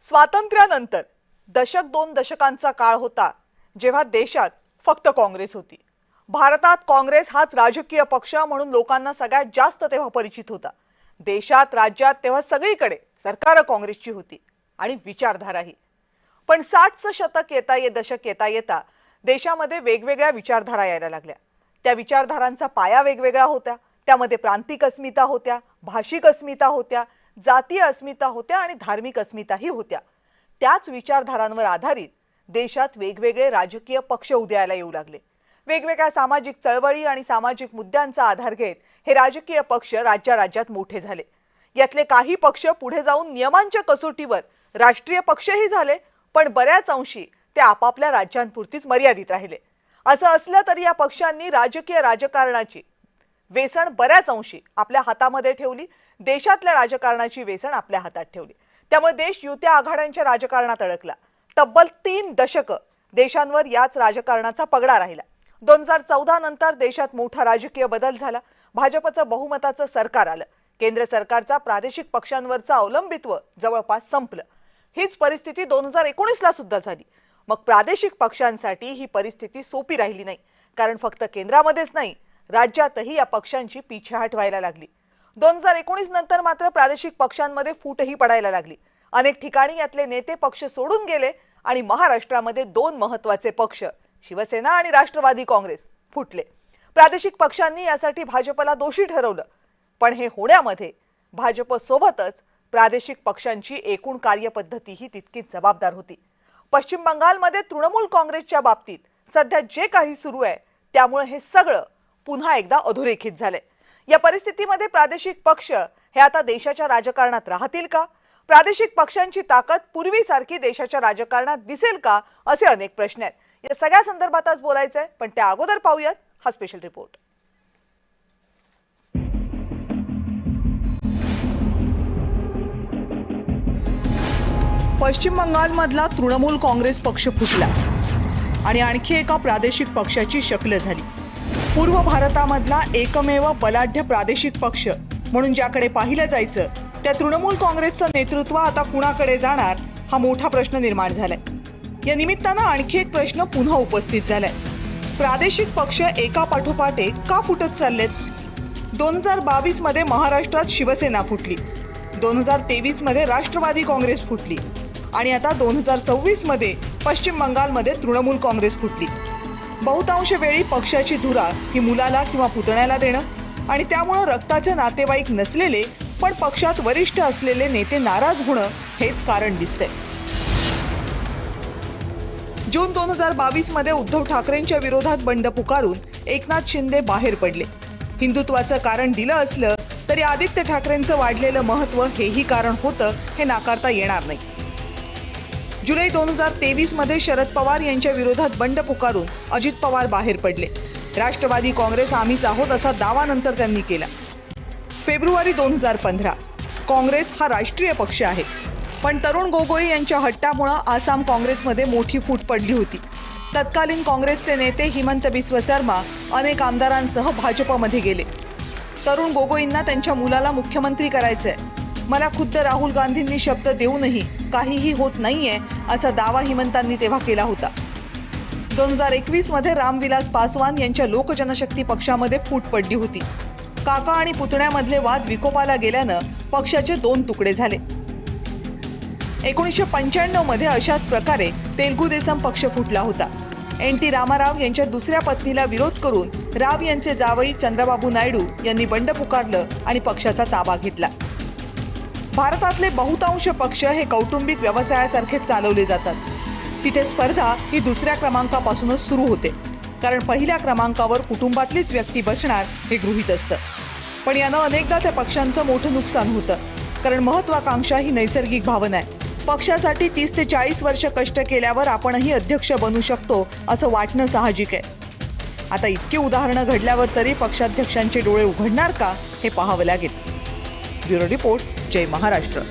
स्वातंत्र्यानंतर दशक दोन दशकांचा काळ होता जेव्हा देशात फक्त काँग्रेस होती। भारतात काँग्रेस हाच राजकीय पक्ष म्हणून लोकांना सगळ्यात जास्त तेव्हा परिचित होता। देशात राज्यात तेव्हा सगळीकडे सरकार काँग्रेसची होती आणि विचारधाराही। पण 60चं शतक दशक येता देशामध्ये वेगवेगळ्या विचारधारा यायला लागल्या। त्या विचारधारांचा पाया वेगवेगळा होता। त्यामध्ये प्रांतिक अस्मिता होत्या, भाषिक अस्मिता होत्या, जातीय अस्मिता होत्या आणि धार्मिक अस्मिताही होत्या। त्याच विचारधारांवर आधारित देशात वेगवेगळे राजकीय पक्ष उदयाला येऊ लागले। वेगवेगळ्या सामाजिक चळवळी आणि सामाजिक मुद्द्यांचा आधार घेत हे राजकीय पक्ष राज्यात मोठे झाले। यातले काही पक्ष पुढे जाऊन नियमांच्या कसोटीवर राष्ट्रीय पक्षही झाले, पण बऱ्याच अंशी ते आपापल्या राज्यांपुरतीच मर्यादित राहिले। असं असलं तरी या पक्षांनी राजकारणाची वेसण बऱ्याच अंशी आपल्या हातामध्ये ठेवली, देशातल्या राजकारणाची वेसण आपल्या हातात ठेवली। त्यामुळे देश युत्या आघाड्यांच्या राजकारणात अडकला। तब्बल 3 दशक देशांवर याच राजकारणाचा पगडा राहिला। 2014 नंतर देशात मोठा राजकीय बदल झाला। भाजपचं बहुमताचं सरकार आलं। केंद्र सरकारचा प्रादेशिक पक्षांवरचा अवलंबित्व जवळपास संपलं। हीच परिस्थिती 2019ला सुद्धा झाली। मग प्रादेशिक पक्षांसाठी ही परिस्थिती सोपी राहिली नाही, कारण फक्त केंद्रामध्येच नाही, राज्यातही या पक्षांची पिछेहाट व्हायला लागली। 2019 नंतर मात्र प्रादेशिक पक्षांमध्ये फूटही पडायला लागली। अनेक ठिकाणी यातले नेते पक्ष सोडून गेले आणि महाराष्ट्रामध्ये 2 महत्त्वाचे पक्ष शिवसेना आणि राष्ट्रवादी काँग्रेस फुटले। प्रादेशिक पक्षांनी यासाठी भाजपला दोषी ठरवलं, पण हे होण्यामध्ये भाजप सोबतच प्रादेशिक पक्षांची एकूण कार्यपद्धतीही तितकीच जबाबदार होती। पश्चिम बंगालमध्ये तृणमूल काँग्रेसच्या बाबतीत सध्या जे काही सुरू आहे त्यामुळे हे सगळं पुन्हा एकदा अधोरेखित झाले। या परिस्थितीमध्ये प्रादेशिक पक्ष हे आता देशाच्या राजकारणात राहतील का? प्रादेशिक पक्षांची ताकद पूर्वीसारखी देशाच्या राजकारणात दिसेल का? असे अनेक प्रश्न आहेत। या सगळ्या संदर्भात आज बोलायचं आहे, पण त्या अगोदर पाहूयात हा स्पेशल रिपोर्ट। पश्चिम बंगालमधला तृणमूल काँग्रेस पक्ष फुटला आणि आणखी एका प्रादेशिक पक्षाची शक्ल झाली। पूर्व भारतामधला एकमेव बलाढ्य प्रादेशिक पक्ष म्हणून ज्याकडे पाहिलं जायचं त्या तृणमूल काँग्रेसचं नेतृत्व आता कुणाकडे जाणार हा मोठा प्रश्न निर्माण झालाय। या निमित्तानं आणखी एक प्रश्न पुन्हा उपस्थित झालाय। प्रादेशिक पक्ष एका पाठोपाठ एक का फुटत चाललेत? 2022 मध्ये महाराष्ट्रात शिवसेना फुटली, 2023 मध्ये राष्ट्रवादी काँग्रेस फुटली आणि आता 2026 मध्ये पश्चिम बंगालमध्ये तृणमूल काँग्रेस फुटली। बहुतांश वेळी पक्षाची धुरा ही मुलाला किंवा पुतण्याला देणं आणि त्यामुळे रक्ताचे नातेवाईक नसलेले पण पक्षात वरिष्ठ असलेले नेते नाराज होणं हेच कारण दिसतंय। जून 2022 मध्ये उद्धव ठाकरेंच्या विरोधात बंड पुकारून एकनाथ शिंदे बाहेर पडले। हिंदुत्वाचं कारण दिलं असलं तरी आदित्य ठाकरेंचं वाढलेलं महत्त्व हेही कारण होतं हे नाकारता येणार नाही। जुलै 2023 मध्ये शरद पवार यांच्या विरोधात बंड पुकारून अजित पवार बाहेर पडले। राष्ट्रवादी काँग्रेस आम्हीच आहोत असा दावा नंतर त्यांनी केला। फेब्रुवारी 2015 काँग्रेस हा राष्ट्रीय पक्ष आहे, पण तरुण गोगोई यांच्या हट्टामुळे आसाम काँग्रेसमध्ये मोठी फूट पडली होती। तत्कालीन काँग्रेसचे नेते हिमंत बिस्व शर्मा अनेक आमदारांसह भाजपमध्ये गेले। तरुण गोगोईंना त्यांच्या मुलाला मुख्यमंत्री करायचंय, मला खुद्द राहुल गांधींनी शब्द देऊनही काहीही होत नाहीये असा दावा हिमंतांनी तेव्हा केला होता। 2021 मध्ये रामविलास पासवान यांच्या लोकजनशक्ती पक्षामध्ये फूट पडली होती। काका आणि पुतण्यामधले वाद विकोपाला गेल्यानं पक्षाचे 2 तुकडे झाले। 1995 मध्ये अशाच प्रकारे तेलुगू देसम पक्ष फुटला होता। NT रामाराव यांच्या दुसऱ्या पत्नीला विरोध करून राव यांचे जावई चंद्रबाबू नायडू यांनी बंड पुकारलं आणि पक्षाचा ताबा घेतला। भारतातले बहुतांश पक्ष हे कौटुंबिक व्यवसायासारखेच चालवले जातात। तिथे स्पर्धा ही दुसऱ्या क्रमांकापासूनच सुरू होते, कारण पहिल्या क्रमांकावर कुटुंबातलीच व्यक्ती बसणार हे गृहीत असतं। पण यानं अनेकदा त्या पक्षांचं मोठं नुकसान होतं, कारण महत्त्वाकांक्षा ही नैसर्गिक भावना आहे। पक्षासाठी 30 ते 40 वर्ष कष्ट केल्यावर आपणही अध्यक्ष बनू शकतो असं वाटणं साहजिक आहे। आता इतकी उदाहरणं घडल्यावर तरी पक्षाध्यक्षांचे डोळे उघडणार का हे पाहावं लागेल। ब्युरो रिपोर्ट, जय महाराष्ट्र।